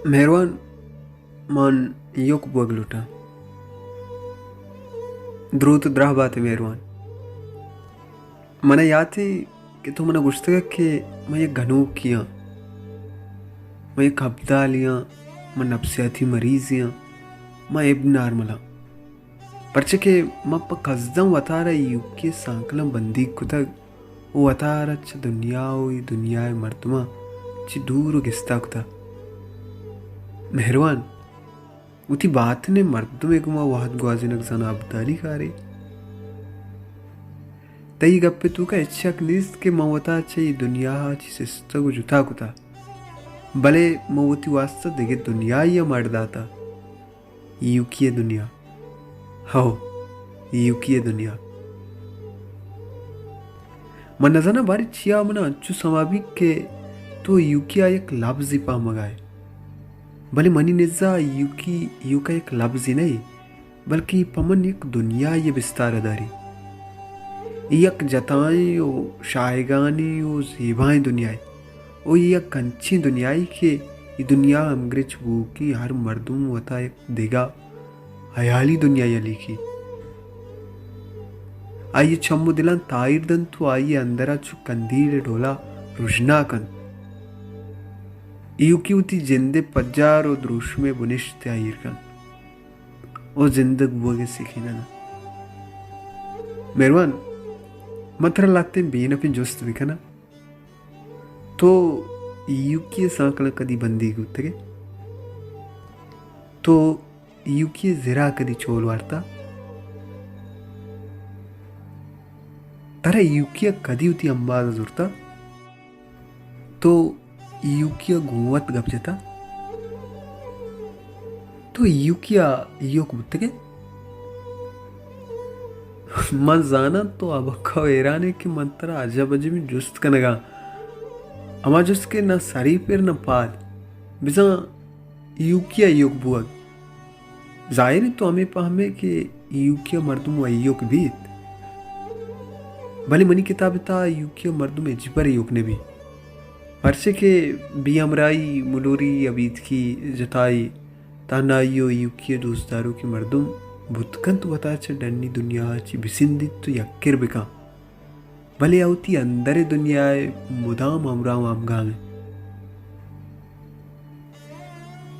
मेहरबान मान yok bugluta द्रुत द्राह बात है मेहरबान मना याद है कि तू मना गुश्तगा कि मैं ये घनू किया मैं ये कब्दा लिया मैं नफ्सियाती मरीजियां मैं इब्न नार्मला परचे के मैं पकज़दम वतारा युक्के सांकलम बंदी कुतग वो वतारा च दुनिया मर्दमा च दूर गिस्ता कुता मेहरबान उती बात ने मर्दमे गुमा वाहद ग्वाजिनक जना अब्दाली कारे तई गप्पे तू का इच्छा निस्त के मवता चे दुनिया ची सिस्तगु जुता कुता भले मवती वास्ता देगे दुनिया या मर्दाता युकिये दुनिया हो युकिये दुनिया मन नजाना बारी चिया मना अंचु समाबी के तो युकिया एक लफ्ज़ पा मगाए भले मनी निज़ा युका एक लफ्ज़ ही नहीं बल्कि पमन एक दुनिया ये विस्तार दारी एक जताएं ओ शायगानी ओ ज़ेबाएं दुनियाएं ओ एक कंची दुनियाई के ये दुनिया अंग्रेज वो की हर मर्दुम वता एक देगा हयाली दुनिया या लिखी आइए चम्मू दिलान ताइर दन तो आइए अंदरा चु कंदील ढोला रुजना कन युकी उती जिंदे पज्जार और द्रुश में बुनिश त्याइर कन ओ जिंदग बोगे सीखी ना मेहरबान मथर लाते बेन अपनी जोस्त विकना तो युकी सांकल कदी बंदी गुत्तगे तो युकी जिरा कदी चोल वार्ता तारा युकिया कदी उती अंबाज जुरता तो युकिया गुवत गपजता तो युकिया युक बुत्तगे मन जाना तो अब का एराने की मंत्रा अजब अजब में जुस्त कनगा अमा जुस्त के ना सारी पेर ना पाद बिजा युकिया युक बुअग जाहिर तो हमें पहमे कि युकिया मर्दुम व युक बीत भले मनी किताब था युकिया मर्दुम एजिबर युक ने भी परसे के बी अमराई मुलोरी अबीत की जताई तानाइयो युकिया दोस्तदारों की मर्दुम बुतकंत वता च डन्नी दुनिया ची बिसिंदित तो यक्किर बिका भले आवती अंदर दुनिया मुदाम अमराम आमगा में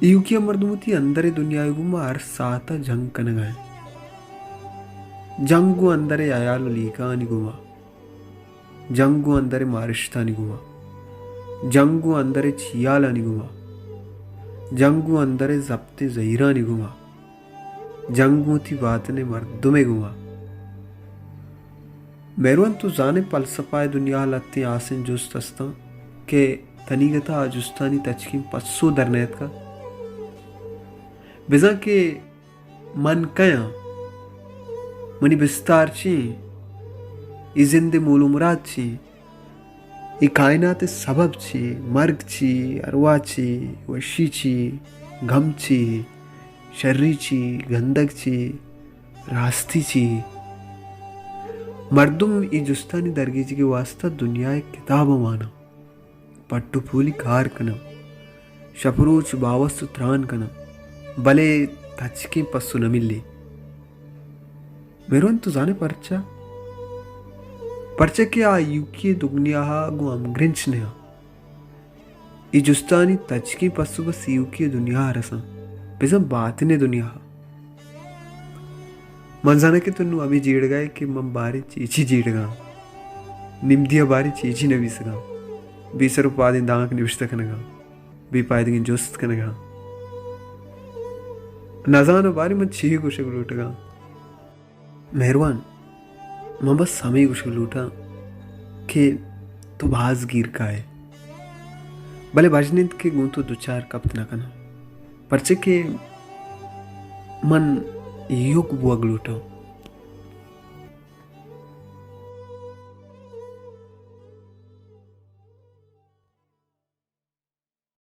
युकिया मर्दुमती अंदर दुनिया गुमा हर साता जंग कनगा जंगु अंदर आयाल लीका निगुमा जंगु अंदर मारिश्ता निगुमा जंगु अंदर छियाला निगुमा जंगु अंदर जब्ते जहीरा निगुमा जंगू थी बात ने मर्दुमे गुमा मेहरबान तो जाने पलसफाए दुनिया लत्ते आसिन जुस्त अस्ता के तनीगता जुस्तानी तचकीम पस्सो दरनेत का बिजा के मन कया मनी बिस्तार ची इजिंदे मूल मुराद ची ये कायनात सबब ची मर्ग ची अरवा ची वशी ची गम ची शर्री ची गंदक ची रास्ती ची मर्दुम ई जुस्तानी दरगीजी के वास्ता दुनिया एक किताब माना पट्टू फूली कार कना शपरोच बावस्तु त्रान कना भले तचके पस्सु न मिली मेरोन तो जाने परचा के आ युकी दुनिया गु अमग्रिंच ने ई जुस्तानी तचके पस्सु बस युकी दुनिया रसा बिजम बात ने दुनिया मंजाना के तुन्नु अभी जीड़ गए कि मम बारी चीची जीड़ गा निम्दिया बारी चीची न बीसगा बीसर उपाधि दांक निविष्ट कनगा बी पायदगी जोस्त कनगा नजानो बारी मन छी कुछ लूटगा मेहरबान मैं बस समय कुछ लूटा कि तो भाज गिर का है भले भजनित के गूं तो दो चार कप न कना परचे के मन युग बुअग लूटा